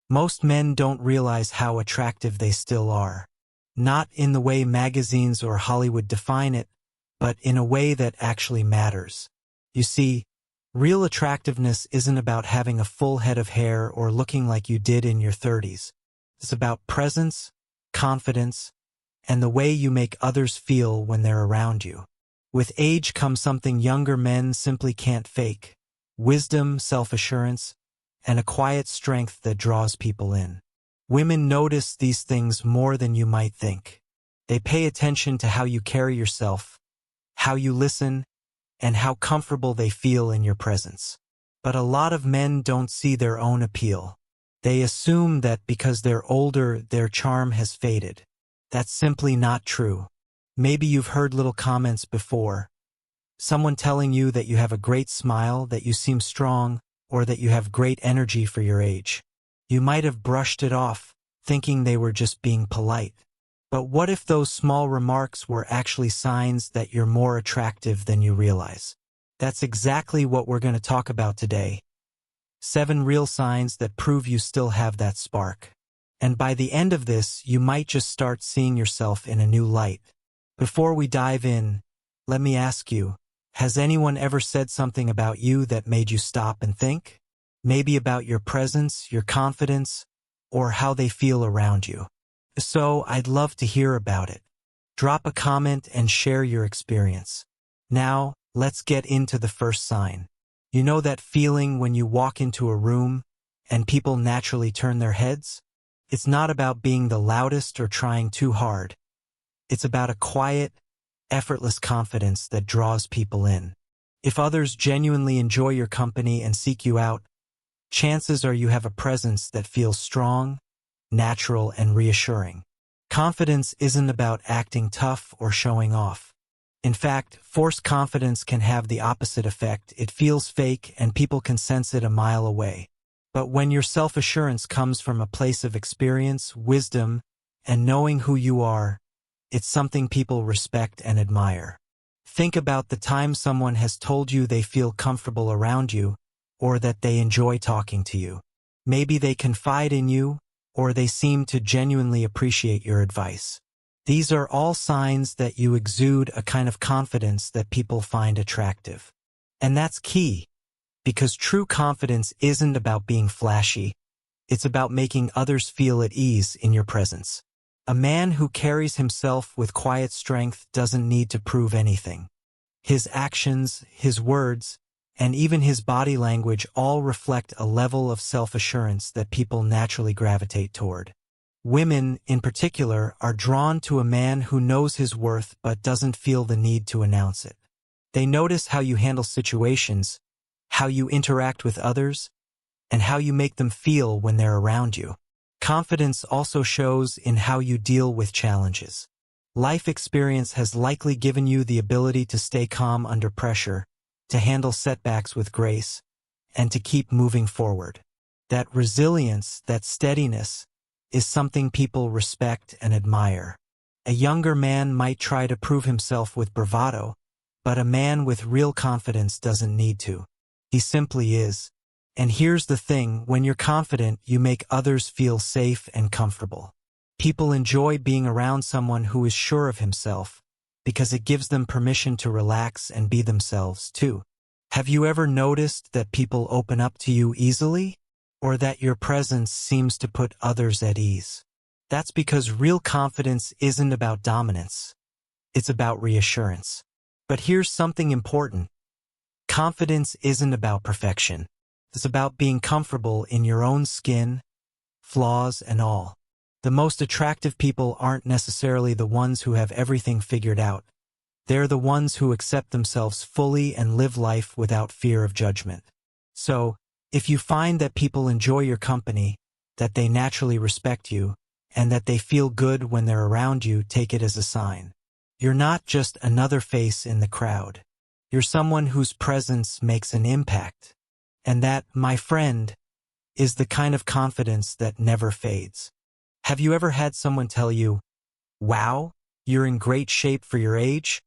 Most men don't realize how attractive they still are. Not in the way magazines or Hollywood define it, but in a way that actually matters. You see, real attractiveness isn't about having a full head of hair or looking like you did in your 30s. It's about presence, confidence, and the way you make others feel when they're around you. With age comes something younger men simply can't fake: wisdom, self-assurance, and a quiet strength that draws people in. Women notice these things more than you might think. They pay attention to how you carry yourself, how you listen, and how comfortable they feel in your presence. But a lot of men don't see their own appeal. They assume that because they're older, their charm has faded. That's simply not true. Maybe you've heard little comments before. Someone telling you that you have a great smile, that you seem strong, or that you have great energy for your age. You might have brushed it off, thinking they were just being polite. But what if those small remarks were actually signs that you're more attractive than you realize? That's exactly what we're going to talk about today. 7 real signs that prove you still have that spark. And by the end of this, you might just start seeing yourself in a new light. Before we dive in, let me ask you, has anyone ever said something about you that made you stop and think? Maybe about your presence, your confidence, or how they feel around you. So, I'd love to hear about it. Drop a comment and share your experience. Now, let's get into the first sign. You know that feeling when you walk into a room and people naturally turn their heads? It's not about being the loudest or trying too hard. It's about a quiet, effortless confidence that draws people in. If others genuinely enjoy your company and seek you out, chances are you have a presence that feels strong, natural, and reassuring. Confidence isn't about acting tough or showing off. In fact, forced confidence can have the opposite effect. It feels fake and people can sense it a mile away. But when your self-assurance comes from a place of experience, wisdom, and knowing who you are, it's something people respect and admire. Think about the time someone has told you they feel comfortable around you, or that they enjoy talking to you. Maybe they confide in you, or they seem to genuinely appreciate your advice. These are all signs that you exude a kind of confidence that people find attractive. And that's key, because true confidence isn't about being flashy. It's about making others feel at ease in your presence. A man who carries himself with quiet strength doesn't need to prove anything. His actions, his words, and even his body language all reflect a level of self-assurance that people naturally gravitate toward. Women, in particular, are drawn to a man who knows his worth but doesn't feel the need to announce it. They notice how you handle situations, how you interact with others, and how you make them feel when they're around you. Confidence also shows in how you deal with challenges. Life experience has likely given you the ability to stay calm under pressure, to handle setbacks with grace, and to keep moving forward. That resilience, that steadiness, is something people respect and admire. A younger man might try to prove himself with bravado, but a man with real confidence doesn't need to. He simply is. And here's the thing, when you're confident, you make others feel safe and comfortable. People enjoy being around someone who is sure of himself, because it gives them permission to relax and be themselves too. Have you ever noticed that people open up to you easily? Or that your presence seems to put others at ease? That's because real confidence isn't about dominance. It's about reassurance. But here's something important. Confidence isn't about perfection. It's about being comfortable in your own skin, flaws and all. The most attractive people aren't necessarily the ones who have everything figured out. They're the ones who accept themselves fully and live life without fear of judgment. So, if you find that people enjoy your company, that they naturally respect you, and that they feel good when they're around you, take it as a sign. You're not just another face in the crowd. You're someone whose presence makes an impact. And that, my friend, is the kind of confidence that never fades. Have you ever had someone tell you, "Wow, you're in great shape for your age"?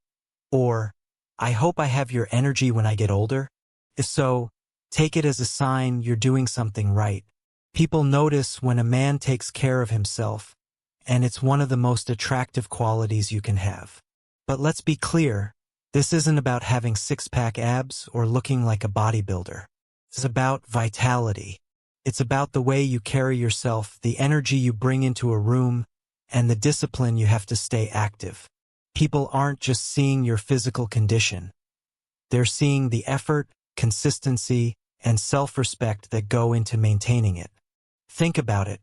Or, "I hope I have your energy when I get older"? If so, take it as a sign you're doing something right. People notice when a man takes care of himself, and it's one of the most attractive qualities you can have. But let's be clear, this isn't about having six-pack abs or looking like a bodybuilder. It's about vitality. It's about the way you carry yourself, the energy you bring into a room, and the discipline you have to stay active. People aren't just seeing your physical condition. They're seeing the effort, consistency, and self-respect that go into maintaining it. Think about it.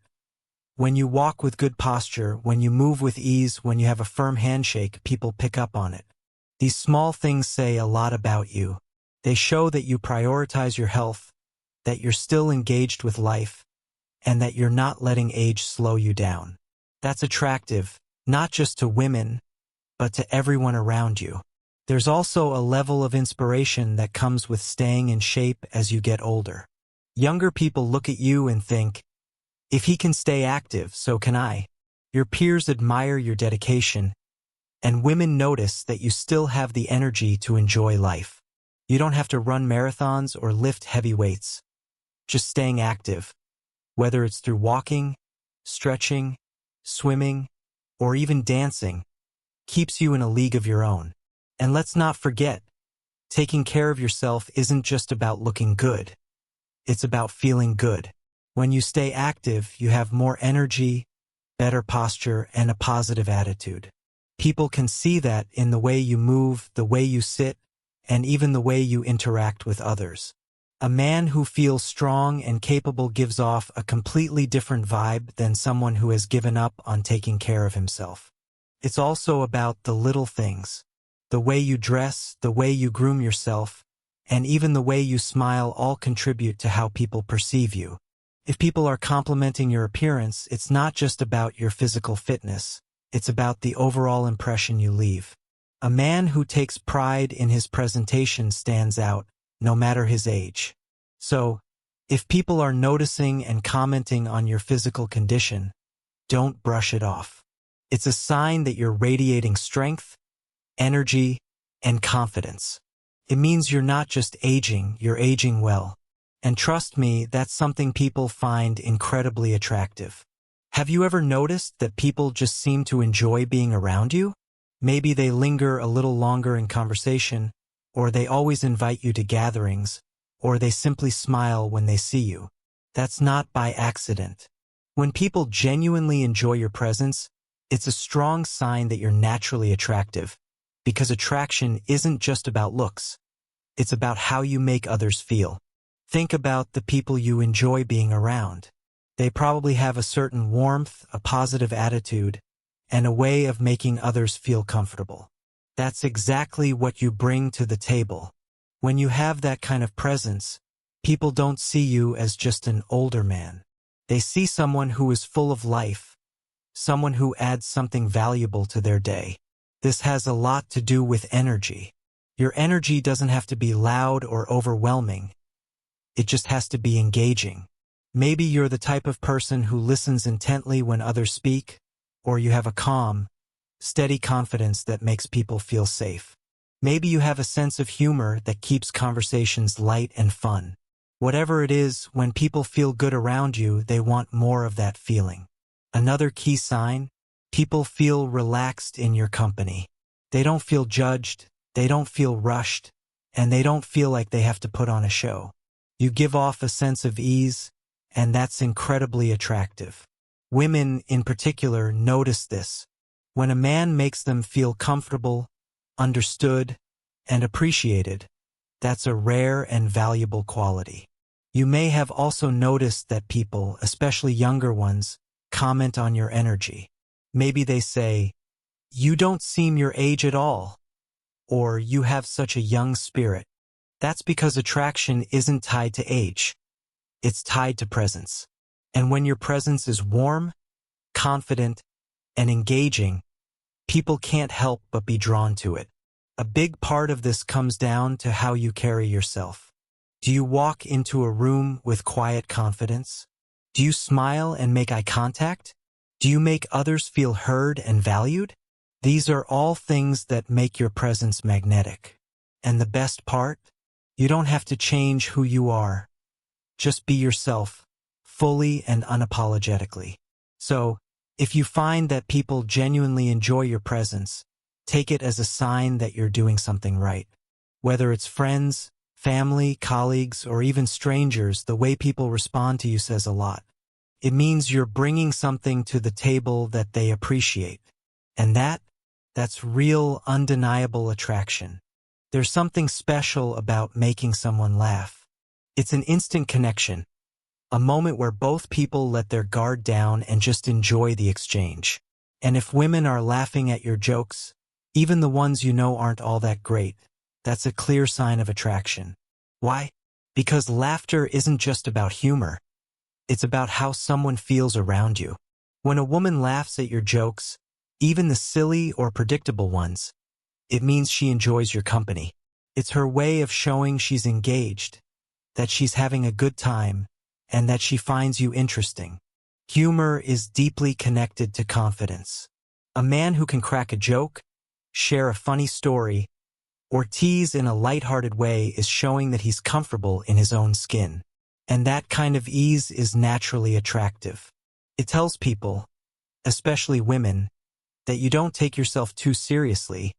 When you walk with good posture, when you move with ease, when you have a firm handshake, people pick up on it. These small things say a lot about you. They show that you prioritize your health, that you're still engaged with life, and that you're not letting age slow you down. That's attractive, not just to women, but to everyone around you. There's also a level of inspiration that comes with staying in shape as you get older. Younger people look at you and think, if he can stay active, so can I. Your peers admire your dedication, and women notice that you still have the energy to enjoy life. You don't have to run marathons or lift heavy weights. Just staying active, whether it's through walking, stretching, swimming, or even dancing, keeps you in a league of your own. And let's not forget, taking care of yourself isn't just about looking good. It's about feeling good. When you stay active, you have more energy, better posture, and a positive attitude. People can see that in the way you move, the way you sit, and even the way you interact with others. A man who feels strong and capable gives off a completely different vibe than someone who has given up on taking care of himself. It's also about the little things. The way you dress, the way you groom yourself, and even the way you smile all contribute to how people perceive you. If people are complimenting your appearance, it's not just about your physical fitness. It's about the overall impression you leave. A man who takes pride in his presentation stands out, no matter his age. So, if people are noticing and commenting on your physical condition, don't brush it off. It's a sign that you're radiating strength, energy, and confidence. It means you're not just aging, you're aging well. And trust me, that's something people find incredibly attractive. Have you ever noticed that people just seem to enjoy being around you? Maybe they linger a little longer in conversation, or they always invite you to gatherings, or they simply smile when they see you. That's not by accident. When people genuinely enjoy your presence, it's a strong sign that you're naturally attractive, because attraction isn't just about looks. It's about how you make others feel. Think about the people you enjoy being around. They probably have a certain warmth, a positive attitude, and a way of making others feel comfortable. That's exactly what you bring to the table. When you have that kind of presence, people don't see you as just an older man. They see someone who is full of life, someone who adds something valuable to their day. This has a lot to do with energy. Your energy doesn't have to be loud or overwhelming. It just has to be engaging. Maybe you're the type of person who listens intently when others speak, or you have a calm, steady confidence that makes people feel safe. Maybe you have a sense of humor that keeps conversations light and fun. Whatever it is, when people feel good around you, they want more of that feeling. Another key sign, people feel relaxed in your company. They don't feel judged, they don't feel rushed, and they don't feel like they have to put on a show. You give off a sense of ease, and that's incredibly attractive. Women, in particular, notice this. When a man makes them feel comfortable, understood, and appreciated, that's a rare and valuable quality. You may have also noticed that people, especially younger ones, comment on your energy. Maybe they say, "You don't seem your age at all," or "You have such a young spirit." That's because attraction isn't tied to age. It's tied to presence. And when your presence is warm, confident, and engaging, people can't help but be drawn to it. A big part of this comes down to how you carry yourself. Do you walk into a room with quiet confidence? Do you smile and make eye contact? Do you make others feel heard and valued? These are all things that make your presence magnetic. And the best part? You don't have to change who you are. Just be yourself, fully and unapologetically. So, if you find that people genuinely enjoy your presence, take it as a sign that you're doing something right. Whether it's friends, family, colleagues, or even strangers, the way people respond to you says a lot. It means you're bringing something to the table that they appreciate. And that's real, undeniable attraction. There's something special about making someone laugh. It's an instant connection, a moment where both people let their guard down and just enjoy the exchange. And if women are laughing at your jokes, even the ones you know aren't all that great, that's a clear sign of attraction. Why? Because laughter isn't just about humor. It's about how someone feels around you. When a woman laughs at your jokes, even the silly or predictable ones, it means she enjoys your company. It's her way of showing she's engaged, that she's having a good time, and that she finds you interesting. Humor is deeply connected to confidence. A man who can crack a joke, share a funny story, or tease in a lighthearted way is showing that he's comfortable in his own skin. And that kind of ease is naturally attractive. It tells people, especially women, that you don't take yourself too seriously,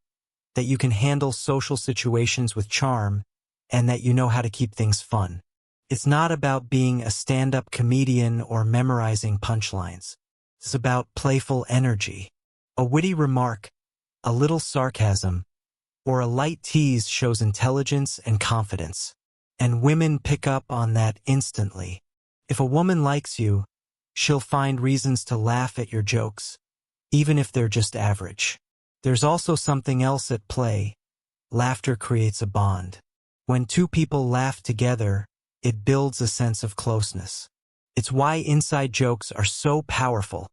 that you can handle social situations with charm, and that you know how to keep things fun. It's not about being a stand-up comedian or memorizing punchlines. It's about playful energy. A witty remark, a little sarcasm, or a light tease shows intelligence and confidence. And women pick up on that instantly. If a woman likes you, she'll find reasons to laugh at your jokes, even if they're just average. There's also something else at play. Laughter creates a bond. When two people laugh together, it builds a sense of closeness. It's why inside jokes are so powerful.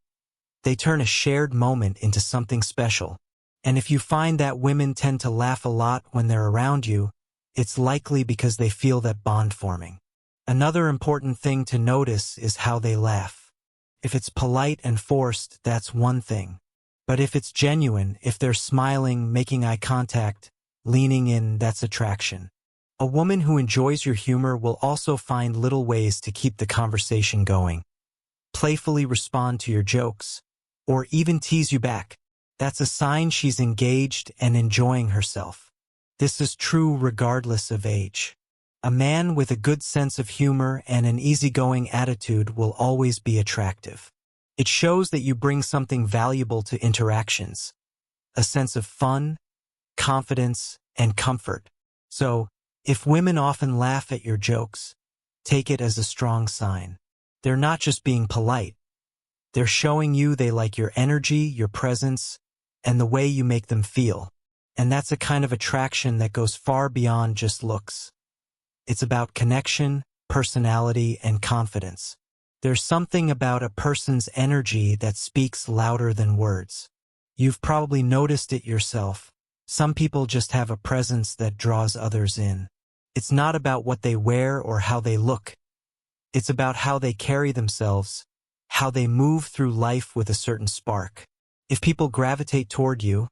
They turn a shared moment into something special. And if you find that women tend to laugh a lot when they're around you, it's likely because they feel that bond forming. Another important thing to notice is how they laugh. If it's polite and forced, that's one thing. But if it's genuine, if they're smiling, making eye contact, leaning in, that's attraction. A woman who enjoys your humor will also find little ways to keep the conversation going. Playfully respond to your jokes, or even tease you back. That's a sign she's engaged and enjoying herself. This is true regardless of age. A man with a good sense of humor and an easygoing attitude will always be attractive. It shows that you bring something valuable to interactions, a sense of fun, confidence, and comfort. So, if women often laugh at your jokes, take it as a strong sign. They're not just being polite. They're showing you they like your energy, your presence, and the way you make them feel. And that's a kind of attraction that goes far beyond just looks. It's about connection, personality, and confidence. There's something about a person's energy that speaks louder than words. You've probably noticed it yourself. Some people just have a presence that draws others in. It's not about what they wear or how they look. It's about how they carry themselves, how they move through life with a certain spark. If people gravitate toward you,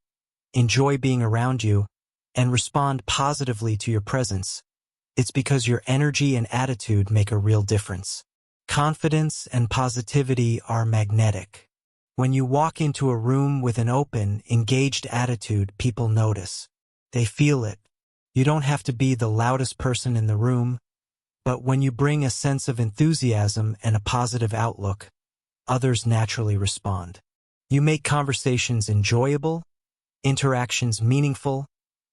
enjoy being around you, and respond positively to your presence, it's because your energy and attitude make a real difference. Confidence and positivity are magnetic. When you walk into a room with an open, engaged attitude, people notice. They feel it. You don't have to be the loudest person in the room, but when you bring a sense of enthusiasm and a positive outlook, others naturally respond. You make conversations enjoyable, interactions meaningful,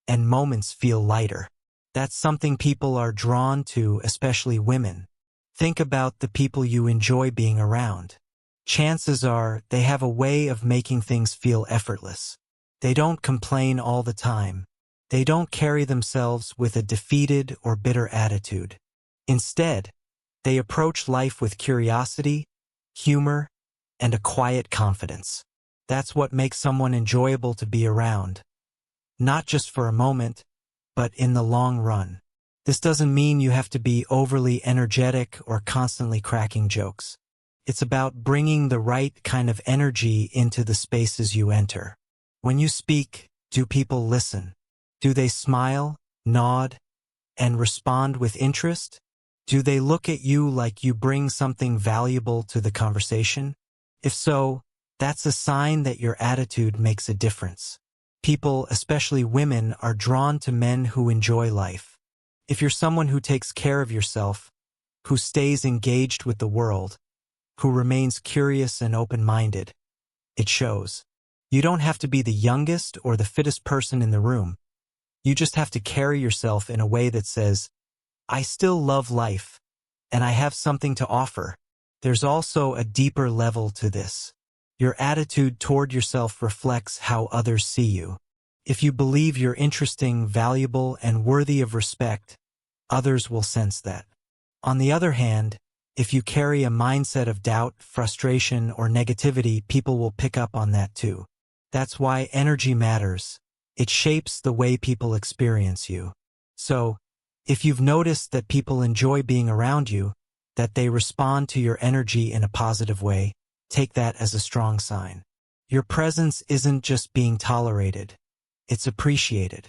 and moments feel lighter. That's something people are drawn to, especially women. Think about the people you enjoy being around. Chances are they have a way of making things feel effortless. They don't complain all the time. They don't carry themselves with a defeated or bitter attitude. Instead, they approach life with curiosity, humor, and a quiet confidence. That's what makes someone enjoyable to be around. Not just for a moment, but in the long run. This doesn't mean you have to be overly energetic or constantly cracking jokes. It's about bringing the right kind of energy into the spaces you enter. When you speak, do people listen? Do they smile, nod, and respond with interest? Do they look at you like you bring something valuable to the conversation? If so, that's a sign that your attitude makes a difference. People, especially women, are drawn to men who enjoy life. If you're someone who takes care of yourself, who stays engaged with the world, who remains curious and open-minded, it shows. You don't have to be the youngest or the fittest person in the room. You just have to carry yourself in a way that says, I still love life, and I have something to offer. There's also a deeper level to this. Your attitude toward yourself reflects how others see you. If you believe you're interesting, valuable, and worthy of respect, others will sense that. On the other hand, if you carry a mindset of doubt, frustration, or negativity, people will pick up on that too. That's why energy matters. It shapes the way people experience you. So, if you've noticed that people enjoy being around you, that they respond to your energy in a positive way, take that as a strong sign. Your presence isn't just being tolerated, it's appreciated.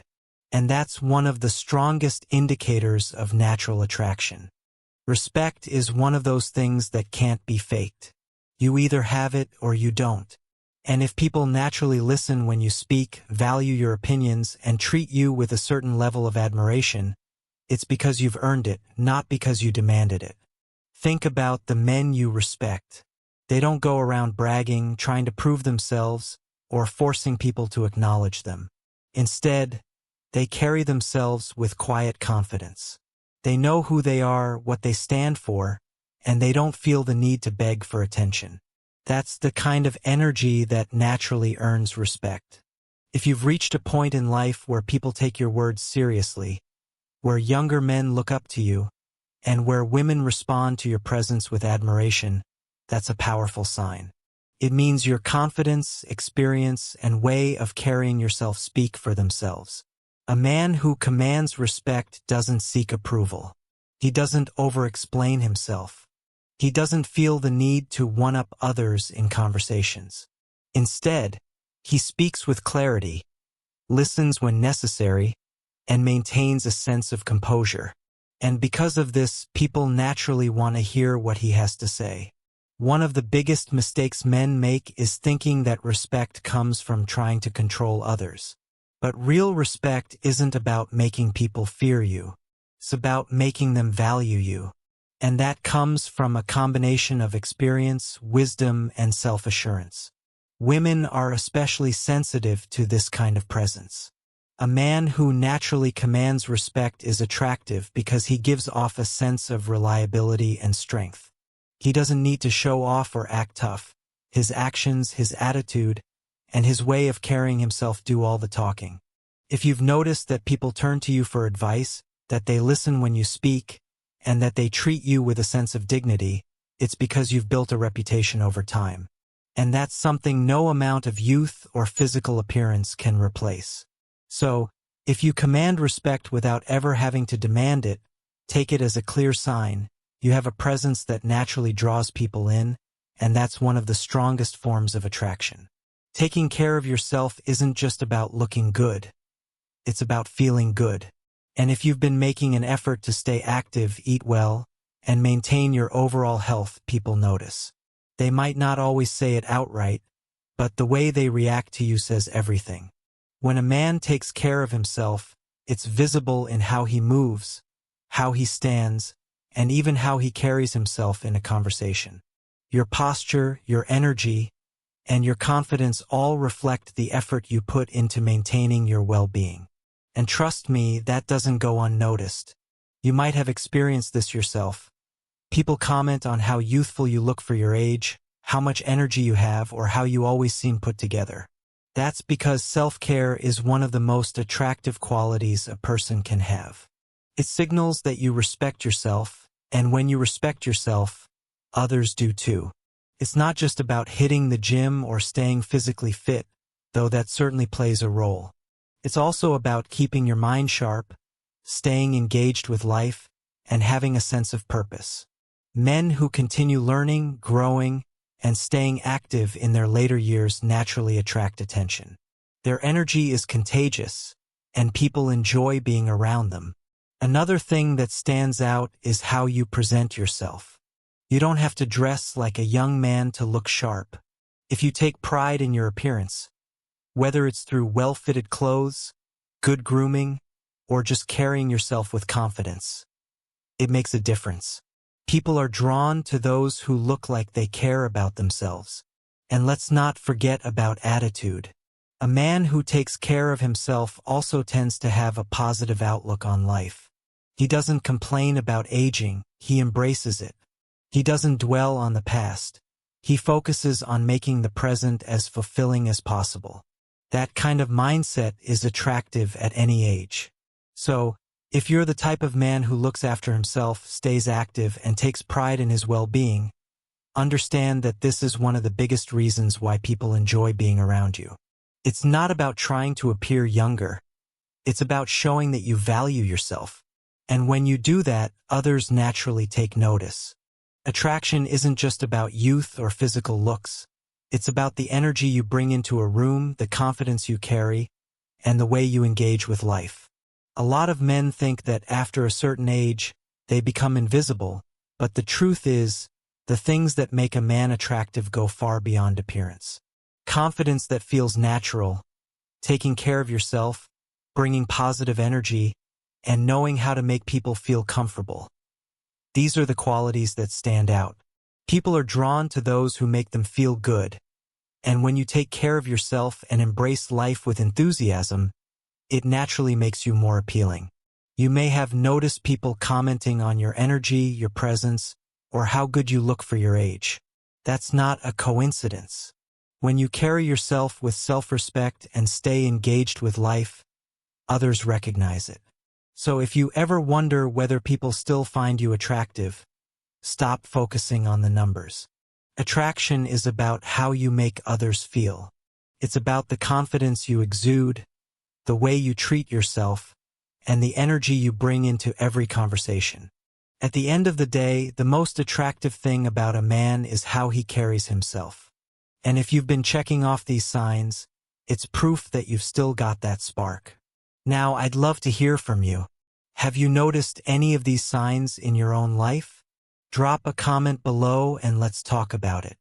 And that's one of the strongest indicators of natural attraction. Respect is one of those things that can't be faked. You either have it or you don't. And if people naturally listen when you speak, value your opinions, and treat you with a certain level of admiration, it's because you've earned it, not because you demanded it. Think about the men you respect. They don't go around bragging, trying to prove themselves, or forcing people to acknowledge them. Instead, they carry themselves with quiet confidence. They know who they are, what they stand for, and they don't feel the need to beg for attention. That's the kind of energy that naturally earns respect. If you've reached a point in life where people take your words seriously, where younger men look up to you, and where women respond to your presence with admiration, that's a powerful sign. It means your confidence, experience, and way of carrying yourself speak for themselves. A man who commands respect doesn't seek approval. He doesn't over-explain himself. He doesn't feel the need to one-up others in conversations. Instead, he speaks with clarity, listens when necessary, and maintains a sense of composure. And because of this, people naturally want to hear what he has to say. One of the biggest mistakes men make is thinking that respect comes from trying to control others. But real respect isn't about making people fear you. It's about making them value you. And that comes from a combination of experience, wisdom, and self-assurance. Women are especially sensitive to this kind of presence. A man who naturally commands respect is attractive because he gives off a sense of reliability and strength. He doesn't need to show off or act tough. His actions, his attitude, and his way of carrying himself do all the talking. If you've noticed that people turn to you for advice, that they listen when you speak, and that they treat you with a sense of dignity, it's because you've built a reputation over time. And that's something no amount of youth or physical appearance can replace. So, if you command respect without ever having to demand it, take it as a clear sign. You have a presence that naturally draws people in, and that's one of the strongest forms of attraction. Taking care of yourself isn't just about looking good. It's about feeling good. And if you've been making an effort to stay active, eat well, and maintain your overall health, people notice. They might not always say it outright, but the way they react to you says everything. When a man takes care of himself, it's visible in how he moves, how he stands, and even how he carries himself in a conversation. Your posture, your energy, and your confidence all reflect the effort you put into maintaining your well-being. And trust me, that doesn't go unnoticed. You might have experienced this yourself. People comment on how youthful you look for your age, how much energy you have, or how you always seem put together. That's because self-care is one of the most attractive qualities a person can have. It signals that you respect yourself, and when you respect yourself, others do too. It's not just about hitting the gym or staying physically fit, though that certainly plays a role. It's also about keeping your mind sharp, staying engaged with life, and having a sense of purpose. Men who continue learning, growing, and staying active in their later years naturally attract attention. Their energy is contagious, and people enjoy being around them. Another thing that stands out is how you present yourself. You don't have to dress like a young man to look sharp. If you take pride in your appearance, whether it's through well-fitted clothes, good grooming, or just carrying yourself with confidence, it makes a difference. People are drawn to those who look like they care about themselves. And let's not forget about attitude. A man who takes care of himself also tends to have a positive outlook on life. He doesn't complain about aging, he embraces it. He doesn't dwell on the past. He focuses on making the present as fulfilling as possible. That kind of mindset is attractive at any age. So, if you're the type of man who looks after himself, stays active, and takes pride in his well-being, understand that this is one of the biggest reasons why people enjoy being around you. It's not about trying to appear younger. It's about showing that you value yourself. And when you do that, others naturally take notice. Attraction isn't just about youth or physical looks. It's about the energy you bring into a room, the confidence you carry, and the way you engage with life. A lot of men think that after a certain age, they become invisible, but the truth is, the things that make a man attractive go far beyond appearance. Confidence that feels natural, taking care of yourself, bringing positive energy, and knowing how to make people feel comfortable. These are the qualities that stand out. People are drawn to those who make them feel good. And when you take care of yourself and embrace life with enthusiasm, it naturally makes you more appealing. You may have noticed people commenting on your energy, your presence, or how good you look for your age. That's not a coincidence. When you carry yourself with self-respect and stay engaged with life, others recognize it. So if you ever wonder whether people still find you attractive, stop focusing on the numbers. Attraction is about how you make others feel. It's about the confidence you exude, the way you treat yourself, and the energy you bring into every conversation. At the end of the day, the most attractive thing about a man is how he carries himself. And if you've been checking off these signs, it's proof that you've still got that spark. Now, I'd love to hear from you. Have you noticed any of these signs in your own life? Drop a comment below and let's talk about it.